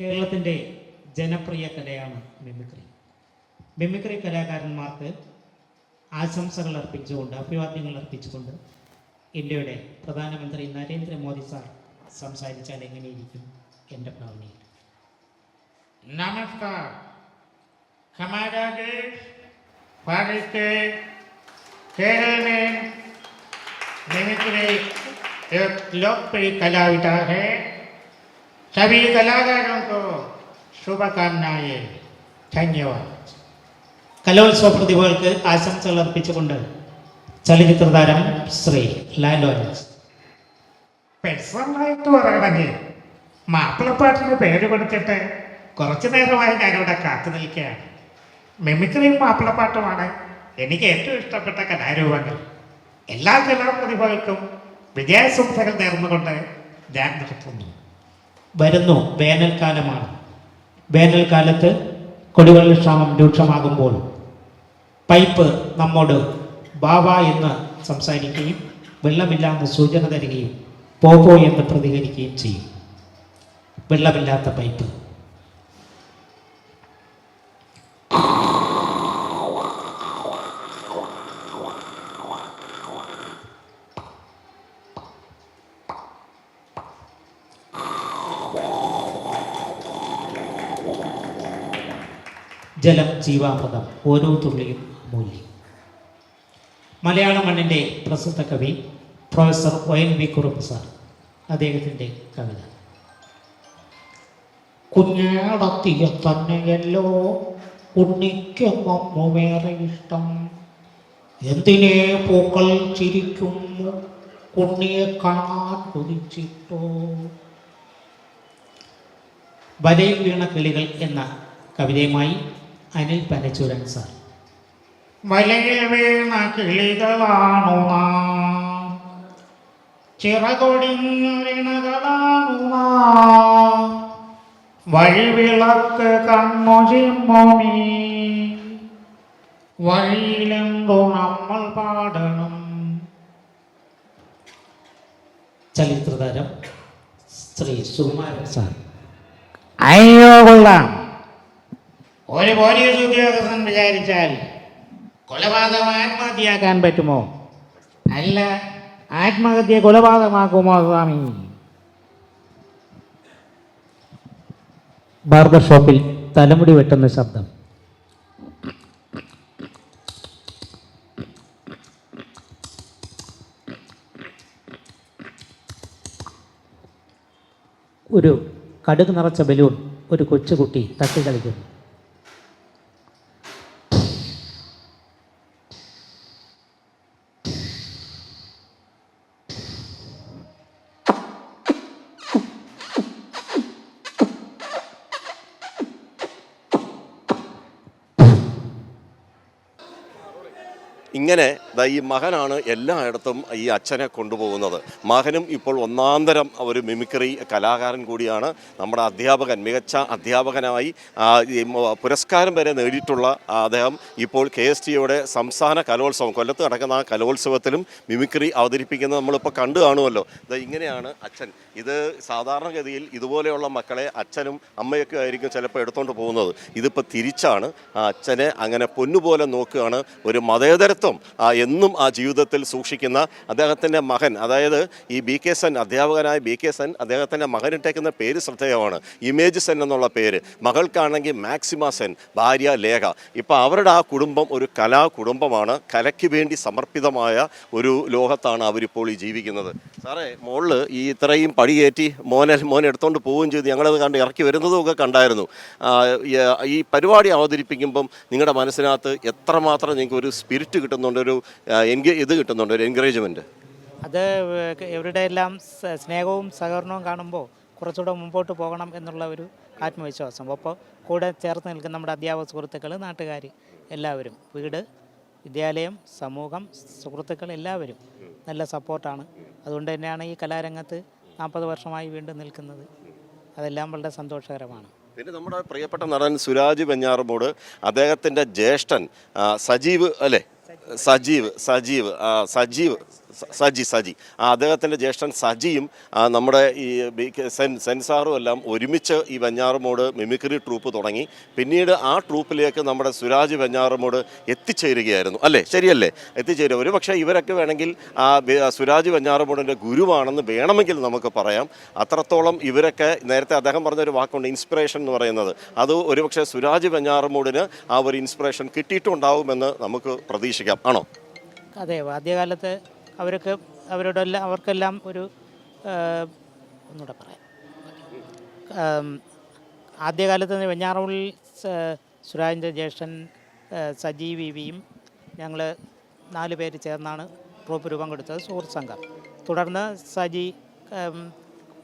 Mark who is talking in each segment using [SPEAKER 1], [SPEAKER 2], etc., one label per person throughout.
[SPEAKER 1] കേരളത്തിൻ്റെ ജനപ്രിയ കലയാണ് മിമിക്രി. മിമിക്രി കലാകാരന്മാർക്ക് ആശംസകൾ അർപ്പിച്ചുകൊണ്ട്, അഭിവാദ്യങ്ങൾ അർപ്പിച്ചുകൊണ്ട് ഇന്ത്യയുടെ പ്രധാനമന്ത്രി നരേന്ദ്രമോദി സാർ സംസാരിച്ചാൽ എങ്ങനെയിരിക്കും എൻ്റെ ഭാവനയിൽ?
[SPEAKER 2] नमस्कार। हमारा देश भारत के केरल में मिमिक्री एक लोकप्रिय कला विधा है। सभी कलाकारों को शुभकामनाएं। धन्यवाद.
[SPEAKER 1] കലോത്സവ പ്രതിഭകൾക്ക് ആശംസകൾ അർപ്പിച്ചുകൊണ്ട് ചലച്ചിത്ര താരം ശ്രീ ലാലോരൻസ്.
[SPEAKER 2] പേഴ്സണലായിട്ട് പറയണമെങ്കിൽ മാപ്പിളപ്പാട്ടിന് പേര് കൊടുത്തിട്ട് കുറച്ചു നേരമായി ഞാനിവിടെ കാത്തു നിൽക്കുകയാണ്. മിമിക്രിയും മാപ്പിളപ്പാട്ടുമാണ് എനിക്ക് ഏറ്റവും ഇഷ്ടപ്പെട്ട കലാരൂപങ്ങൾ. എല്ലാ കലാപ്രതിഭകൾക്കും വിജയാശംസകൾ നേർന്നുകൊണ്ട് ഞാൻ നിർത്തുന്നു.
[SPEAKER 1] വരുന്നു വേനൽക്കാലമാണ്. വേനൽക്കാലത്ത് കുടിവെള്ളക്ഷാമം രൂക്ഷമാകുമ്പോൾ പൈപ്പ് നമ്മോട് ബാബ എന്ന് സംസാരിക്കുകയും വെള്ളമില്ലാന്ന് സൂചന തരികയും പോപ്പോ എന്ന് പ്രതികരിക്കുകയും ചെയ്യും. വെള്ളമില്ലാത്ത പൈപ്പ്. ജലം ജീവാമൃതം, ഓരോ തുള്ളിയും മൂല്യം. മലയാള മണ്ണിൻ്റെ പ്രസിദ്ധ കവി പ്രൊഫസർ ONV കുറുപ്പ് സാർ, അദ്ദേഹത്തിൻ്റെ കവിത. കുഞ്ഞാടത്തിയ തന്നെയല്ലോ ഉണ്ണിക്കമ്മേറെ ഇഷ്ടം, എന്തിനെ പൂക്കൾ ചിരിക്കുന്നു ഉണ്ണിയെ കാണാൻ കൊതിച്ചിട്ടോ. വലയിൽ വീണ കിളികൾ എന്ന കവിതയുമായി അനിൽ പനച്ചൂരൻ സാർ.
[SPEAKER 2] വലയിൽ വീണ കിളികളാണു നാം, ചിറകൊടിഞ്ഞിണകളാണു നാം, വഴിവിളക്ക് കണ്ണു ചിമ്മുമീ വഴിയിലെന്തോ നമ്മൾ പാടണം.
[SPEAKER 1] ചലച്ചിത്രതാരം ശ്രീ സുകുമാരൻ സാർ.
[SPEAKER 2] അയ്യോ കൊള്ളാം. ഒരു പോലീസ് ഉദ്യോഗസ്ഥൻ വിചാരിച്ചാൽ കൊലപാതകം ആത്മഹത്യയാക്കാൻ പറ്റുമോ? അല്ല, ആത്മഹത്യ കൊലപാതകമാക്കുമോ സ്വാമി?
[SPEAKER 1] ബാർബർ ഷോപ്പിൽ തലമുടി വെട്ടുന്ന ശബ്ദം. ഒരു കടുക് നിറച്ച ബലൂൺ ഒരു കൊച്ചുകുട്ടി തട്ടി കളിക്കുന്നു.
[SPEAKER 3] ഇങ്ങനെ ഈ മകനാണ് എല്ലായിടത്തും ഈ അച്ഛനെ കൊണ്ടുപോകുന്നത്. മകനും ഇപ്പോൾ ഒന്നാന്തരം ഒരു മിമിക്രി കലാകാരൻ കൂടിയാണ്. നമ്മുടെ അധ്യാപകൻ, മികച്ച അധ്യാപകനായി പുരസ്കാരം വരെ നേടിയിട്ടുള്ള അദ്ദേഹം ഇപ്പോൾ KSTയുടെ സംസ്ഥാന കലോത്സവം, കൊല്ലത്ത് നടക്കുന്ന ആ കലോത്സവത്തിലും മിമിക്രി അവതരിപ്പിക്കുന്നത് നമ്മളിപ്പോൾ കണ്ടു കാണുമല്ലോ. ഇങ്ങനെയാണ് അച്ഛൻ. ഇത് സാധാരണഗതിയിൽ ഇതുപോലെയുള്ള മക്കളെ അച്ഛനും അമ്മയൊക്കെ ആയിരിക്കും ചിലപ്പോൾ എടുത്തുകൊണ്ട് പോകുന്നത്. ഇതിപ്പോൾ തിരിച്ചാണ്. ആ അച്ഛനെ അങ്ങനെ പൊന്നുപോലെ നോക്കുകയാണ്. ഒരു മതേതരത്വം എന്നും ആ ജീവിതത്തിൽ സൂക്ഷിക്കുന്ന അദ്ദേഹത്തിൻ്റെ മകൻ, അതായത് ഈ BK സെൻ, അധ്യാപകനായ BK സെൻ, അദ്ദേഹത്തിൻ്റെ മകനിട്ടേക്കുന്ന പേര് ശ്രദ്ധേയമാണ്. ഇമേജ് സെൻ എന്നുള്ള പേര്. മകൾക്കാണെങ്കിൽ മാക്സിമ സെൻ, ഭാര്യ ലേഖ. ഇപ്പോൾ അവരുടെ ആ കുടുംബം ഒരു കലാ കുടുംബമാണ്. കലയ്ക്ക് വേണ്ടി സമർപ്പിതമായ ഒരു ലോകത്താണ് അവരിപ്പോൾ ഈ ജീവിക്കുന്നത്. സാറേ, മോളിൽ ഈ ഇത്രയും പടിയേറ്റി മോൻ എടുത്തുകൊണ്ട് പോവുകയും ചെയ്തു. ഞങ്ങളത് കണ്ട് ഇറക്കി വരുന്നതുമൊക്കെ കണ്ടായിരുന്നു. ഈ പരിപാടി അവതരിപ്പിക്കുമ്പം നിങ്ങളുടെ മനസ്സിനകത്ത് എത്രമാത്രം നിങ്ങൾക്ക് ഒരു സ്പിരിറ്റ് കിട്ടുന്നുണ്ട്, ഒരു ഇത് കിട്ടുന്നുണ്ട്, ഒരു എൻകറേജ്മെൻറ്റ്?
[SPEAKER 4] അത് ഇവരുടെ എല്ലാം സ്നേഹവും സഹകരണവും കാണുമ്പോൾ കുറച്ചുകൂടെ മുമ്പോട്ട് പോകണം എന്നുള്ള ഒരു ആത്മവിശ്വാസം. അപ്പോൾ കൂടെ ചേർത്ത് നിൽക്കുന്ന നമ്മുടെ അധ്യാപക സുഹൃത്തുക്കൾ, നാട്ടുകാർ എല്ലാവരും, വീട്, വിദ്യാലയം, സമൂഹം, സുഹൃത്തുക്കൾ എല്ലാവരും നല്ല സപ്പോർട്ടാണ്. അതുകൊണ്ട് തന്നെയാണ് ഈ കലാരംഗത്ത് 40 വർഷമായി വീണ്ടും നിൽക്കുന്നത്. അതെല്ലാം വളരെ സന്തോഷകരമാണ്.
[SPEAKER 3] പിന്നെ നമ്മുടെ പ്രിയപ്പെട്ട നടൻ സുരാജ് വെഞ്ഞാറമൂട്, അദ്ദേഹത്തിൻ്റെ ജ്യേഷ്ഠൻ സജീവ് അല്ലേ, സജീവ് സജി അദ്ദേഹത്തിൻ്റെ ജ്യേഷ്ഠൻ സജിയും നമ്മുടെ ഈ സെൻസാറും എല്ലാം ഒരുമിച്ച് ഈ വെഞ്ഞാറമൂട് മിമിക്രി ട്രൂപ്പ് തുടങ്ങി. പിന്നീട് ആ ട്രൂപ്പിലേക്ക് നമ്മുടെ സുരാജ് വെഞ്ഞാറമൂട് എത്തിച്ചേരുകയായിരുന്നു. അല്ലേ, ശരിയല്ലേ? എത്തിച്ചേരുക. ഒരു പക്ഷേ ഇവരൊക്കെ വേണമെങ്കിൽ സുരാജ് വെഞ്ഞാറമൂടിൻ്റെ ഗുരുവാണെന്ന് വേണമെങ്കിൽ നമുക്ക് പറയാം. അത്രത്തോളം ഇവരൊക്കെ, നേരത്തെ അദ്ദേഹം പറഞ്ഞൊരു വാക്കുണ്ട് ഇൻസ്പിറേഷൻ എന്ന് പറയുന്നത്, അത് ഒരുപക്ഷെ സുരാജ് വെഞ്ഞാറമൂടിന് ആ ഒരു ഇൻസ്പിറേഷൻ കിട്ടിയിട്ടുണ്ടാവുമെന്ന് നമുക്ക് പ്രതീക്ഷിക്കാം. ആണോ?
[SPEAKER 4] അതെ, ആദ്യകാലത്ത് അവർക്കെല്ലാം ഒരു ഒന്നുകൂടെ പറയാം. ആദ്യകാലത്ത് വെഞ്ഞാറമൂടിൽ സുരാജിൻ്റെ ജ്യേഷ്ഠൻ സജി വിയും ഞങ്ങൾ 4 പേര് ചേർന്നാണ് ട്രൂപ്പ് രൂപം കൊടുത്തത്, സുഹൃത്ത് സംഘം. തുടർന്ന് സജി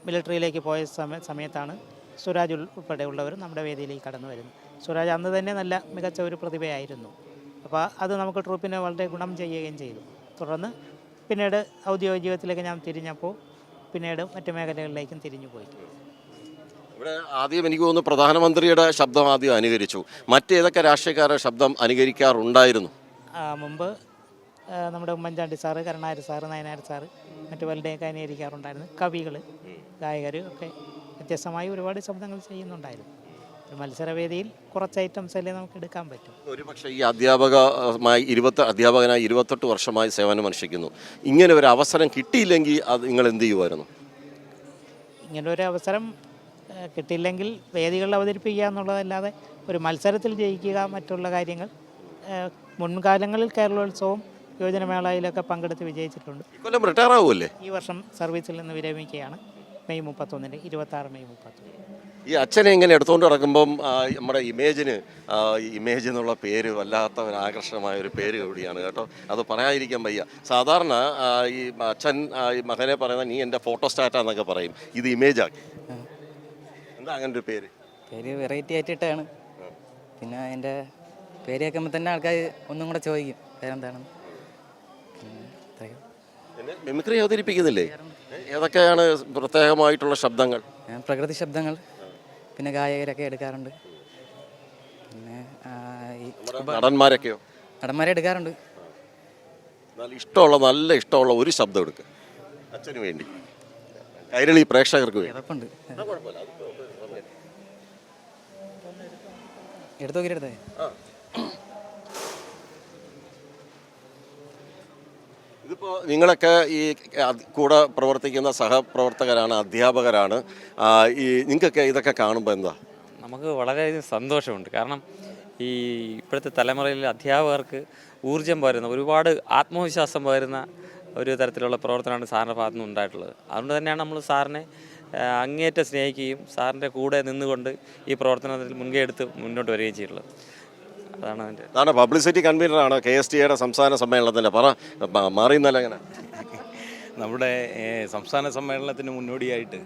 [SPEAKER 4] മിലിറ്ററിയിലേക്ക് പോയ സമയത്താണ് സുരാജ് ഉൾപ്പെടെയുള്ളവർ നമ്മുടെ വേദിയിലേക്ക് കടന്നു വരുന്നത്. സുരാജ് അന്ന് തന്നെ നല്ല മികച്ച ഒരു പ്രതിഭയായിരുന്നു. അപ്പോൾ അത് നമുക്ക് ട്രൂപ്പിന് വളരെ ഗുണം ചെയ്യുകയും ചെയ്തു. തുടർന്ന് പിന്നീട് ഔദ്യോഗിക ജീവിതത്തിലേക്ക് ഞാൻ തിരിഞ്ഞപ്പോൾ പിന്നീട് മറ്റു മേഖലകളിലേക്കും തിരിഞ്ഞു പോയി.
[SPEAKER 3] ഇവിടെ ആദ്യം എനിക്ക് തോന്നുന്നു പ്രധാനമന്ത്രിയുടെ ശബ്ദം ആദ്യം അനുകരിച്ചു. മറ്റേതൊക്കെ രാഷ്ട്രീയക്കാരുടെ ശബ്ദം അനുകരിക്കാറുണ്ടായിരുന്നു?
[SPEAKER 4] മുമ്പ് നമ്മുടെ Oommen Chandy sir, Karunakaran sir, Nayanar sir, മറ്റു പലരുടെയൊക്കെ അനുകരിക്കാറുണ്ടായിരുന്നു. കവികൾ, ഗായകർ ഒക്കെ വ്യത്യസ്തമായി ഒരുപാട് ശബ്ദങ്ങൾ ചെയ്യുന്നുണ്ടായിരുന്നു. ഒരു മത്സരവേദിയിൽ കുറച്ച് ഐറ്റംസല്ലേ നമുക്ക് എടുക്കാൻ പറ്റും.
[SPEAKER 3] ഒരു പക്ഷേ ഈ അധ്യാപകനായി 28 വർഷമായി സേവനമനുഷ്ഠിക്കുന്നു. ഇങ്ങനെ ഒരു അവസരം കിട്ടിയില്ലെങ്കിൽ അത് നിങ്ങൾ എന്ത് ചെയ്യുമായിരുന്നു?
[SPEAKER 4] ഇങ്ങനൊരു അവസരം കിട്ടിയില്ലെങ്കിൽ വേദികളിൽ അവതരിപ്പിക്കുക എന്നുള്ളതല്ലാതെ ഒരു മത്സരത്തിൽ ജയിക്കുക, മറ്റുള്ള കാര്യങ്ങൾ മുൻകാലങ്ങളിൽ കേരളോത്സവം, യുവജനമേളയിലൊക്കെ പങ്കെടുത്ത് വിജയിച്ചിട്ടുണ്ട്.
[SPEAKER 3] കൊല്ലം റിട്ടയർ ആവുമല്ലേ?
[SPEAKER 4] ഈ വർഷം സർവീസിൽ നിന്ന് വിരമിക്കുകയാണ്. May 31, 26 May 31.
[SPEAKER 3] ഈ അച്ഛനെ ഇങ്ങനെ എടുത്തുകൊണ്ട് നടക്കുമ്പം നമ്മുടെ ഇമേജ് എന്നുള്ള പേര് വല്ലാത്ത ഒരു ആകർഷകമായ ഒരു പേര് കൂടിയാണ് കേട്ടോ. അത് പറയാതിരിക്കാൻ വയ്യ. സാധാരണ ഈ അച്ഛൻ ഈ മകനെ പറയുന്ന നീ എൻ്റെ ഫോട്ടോസ്റ്റാറ്റാന്നൊക്കെ പറയും. ഇത് ഇമേജാക്കി. എന്താ അങ്ങനെ ഒരു പേര്?
[SPEAKER 5] വെറൈറ്റി ആയിട്ടിട്ടാണ്. പിന്നെ എൻ്റെ പേര് കേൾക്കുമ്പോൾ തന്നെ ആൾക്കാർ ഒന്നും കൂടെ ചോദിക്കും പേരെന്താണെന്ന്.
[SPEAKER 3] മിമിക്രി അവതരിപ്പിക്കുന്നില്ലേ? ഏതൊക്കെയാണ് പ്രത്യേകമായിട്ടുള്ള ശബ്ദങ്ങൾ?
[SPEAKER 5] പ്രകൃതി ശബ്ദങ്ങൾ, പിന്നെ ഗായകരൊക്കെ എടുക്കാറുണ്ട്. പിന്നെ നടന്മാരെ എടുക്കാറുണ്ട്.
[SPEAKER 3] നല്ല ഇഷ്ടമുള്ള ഒരു ശബ്ദം എടുക്കുക അച്ഛന് വേണ്ടി, കൈരളി പ്രേക്ഷകർക്ക് വേണ്ടി.
[SPEAKER 5] എടുത്തു നോക്കിയെടുത്തേ.
[SPEAKER 3] ഇതിപ്പോൾ നിങ്ങളൊക്കെ ഈ കൂടെ പ്രവർത്തിക്കുന്ന സഹപ്രവർത്തകരാണ്, അധ്യാപകരാണ്. നിങ്ങൾക്കൊക്കെ ഇതൊക്കെ കാണുമ്പോൾ എന്താ?
[SPEAKER 6] നമുക്ക് വളരെയധികം സന്തോഷമുണ്ട്. കാരണം ഈ ഇപ്പോഴത്തെ തലമുറയിൽ അധ്യാപകർക്ക് ഊർജം പകരുന്ന, ഒരുപാട് ആത്മവിശ്വാസം പകരുന്ന ഒരു തരത്തിലുള്ള പ്രവർത്തനമാണ് സാറിൻ്റെ ഭാഗത്തു നിന്ന് ഉണ്ടായിട്ടുള്ളത്. അതുകൊണ്ട് തന്നെയാണ് നമ്മൾ സാറിനെ അങ്ങേയറ്റം സ്നേഹിക്കുകയും സാറിൻ്റെ കൂടെ നിന്നുകൊണ്ട് ഈ പ്രവർത്തനത്തിൽ മുൻകൈ എടുത്ത് മുന്നോട്ട് വരികയും ചെയ്തിട്ടുള്ളത്.
[SPEAKER 3] അതാണ് പബ്ലിസിറ്റി കൺവീനറാണ് KSTAയുടെ സംസ്ഥാന സമ്മേളനത്തിൻ്റെ. മാറിയെന്നല്ല അങ്ങനെ
[SPEAKER 7] നമ്മുടെ സംസ്ഥാന സമ്മേളനത്തിന് മുന്നോടിയായിട്ട്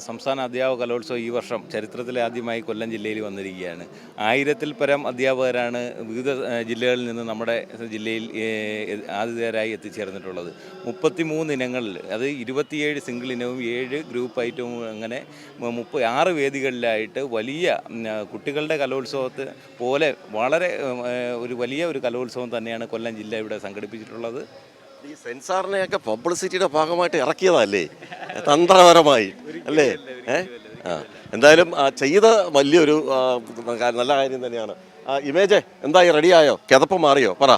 [SPEAKER 7] സംസ്ഥാന അധ്യാപക കലോത്സവം ഈ വർഷം ചരിത്രത്തിലെ ആദ്യമായി കൊല്ലം ജില്ലയിൽ വന്നിരിക്കുകയാണ്. 1000-ൽ പരം അധ്യാപകരാണ് വിവിധ ജില്ലകളിൽ നിന്ന് നമ്മുടെ ജില്ലയിൽ ആതിഥേയരായി എത്തിച്ചേർന്നിട്ടുള്ളത്. 33 ഇനങ്ങളിൽ, അത് 27 സിംഗിൾ ഇനവും 7 ഗ്രൂപ്പ് ഐറ്റവും, അങ്ങനെ 6 വേദികളിലായിട്ട് വലിയ കുട്ടികളുടെ കലോത്സവത്തെ പോലെ വളരെ വലിയ ഒരു കലോത്സവം തന്നെയാണ് കൊല്ലം ജില്ല ഇവിടെ സംഘടിപ്പിച്ചിട്ടുള്ളത്.
[SPEAKER 3] ഈ സെൻസാറിനെയൊക്കെ പബ്ലിസിറ്റിയുടെ ഭാഗമായിട്ട് ഇറക്കിയതല്ലേ, തന്ത്രപരമായി അല്ലേ? എന്തായാലും ചെയ്ത വലിയൊരു നല്ല കാര്യം തന്നെയാണ്. ഇമേജ് എന്തായി, റെഡിയായോ? കിതപ്പ് മാറിയോ? പറ.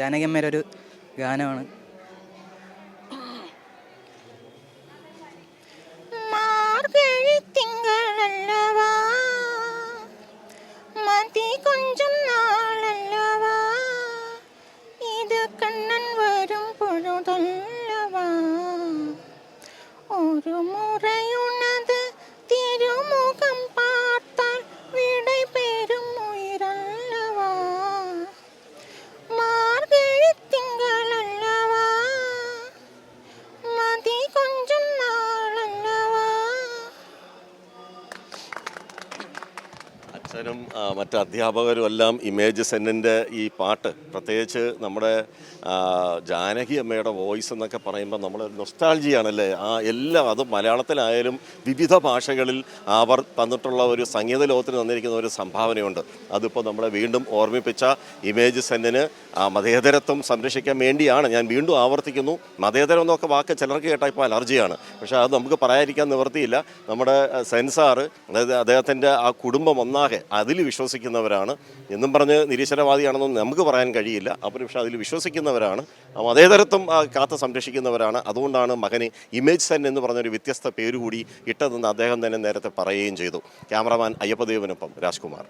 [SPEAKER 5] ജാനകിയമ്മയുടെ ഒരു ഗാനമാണ്.
[SPEAKER 8] கொஞ்சம் நாளல்லவா இது கண்ணன் வரும் பொழுதல்லவா ஒரு முறை உனது திருமுகம் பார்த்தால் விடை பெறும் உயிரல்லவா மார்கழி திங்கள் அல்லவா மதி கொஞ்சம் நாளல்லவா.
[SPEAKER 3] അച്ഛനും മറ്റ് അധ്യാപകരും എല്ലാം ഇമേജ് സെന്നിൻ്റെ ഈ പാട്ട്, പ്രത്യേകിച്ച് നമ്മുടെ ജാനകി അമ്മയുടെ വോയിസ് എന്നൊക്കെ പറയുമ്പോൾ നമ്മൾ നൊസ്റ്റാൾജിയാണല്ലേ. എല്ലാം അത് മലയാളത്തിലായാലും വിവിധ ഭാഷകളിൽ അവർ തന്നിട്ടുള്ള ഒരു സംഗീത ലോകത്തിന് തന്നിരിക്കുന്ന ഒരു സംഭാവനയുണ്ട്. അതിപ്പോൾ നമ്മളെ വീണ്ടും ഓർമ്മിപ്പിച്ച ഇമേജ് സെന്നിന് മതേതരത്വം സംരക്ഷിക്കാൻ വേണ്ടിയാണ്. ഞാൻ വീണ്ടും ആവർത്തിക്കുന്നു, മതേതരം എന്നൊക്കെ വാക്ക് ചിലർക്ക് കേട്ടാൽ ഇപ്പോൾ അലർജിയാണ്, പക്ഷേ അത് നമുക്ക് പറയാതിരിക്കാൻ നിവൃത്തിയില്ല. നമ്മുടെ സെൻസാർ, അതായത് അദ്ദേഹത്തിൻ്റെ ആ കുടുംബം ഒന്നാകെ അതിൽ വിശ്വസിക്കുന്നവരാണ്. എന്നും പറഞ്ഞ് നിരീശ്വരവാദിയാണെന്നൊന്നും നമുക്ക് പറയാൻ കഴിയില്ല. അപ്പോൾ പക്ഷേ അതിൽ വിശ്വസിക്കുന്നവരാണ്, മതേതരത്വം കാത്ത് സംരക്ഷിക്കുന്നവരാണ്. അതുകൊണ്ടാണ് മകന് ഇമേജ് സെൻ എന്ന് പറഞ്ഞൊരു വ്യത്യസ്ത പേരുകൂടി ഇട്ടതെന്ന് അദ്ദേഹം തന്നെ നേരത്തെ പറയുകയും ചെയ്തു. ക്യാമറാമാൻ അയ്യപ്പദേവനൊപ്പം രാജ്കുമാർ.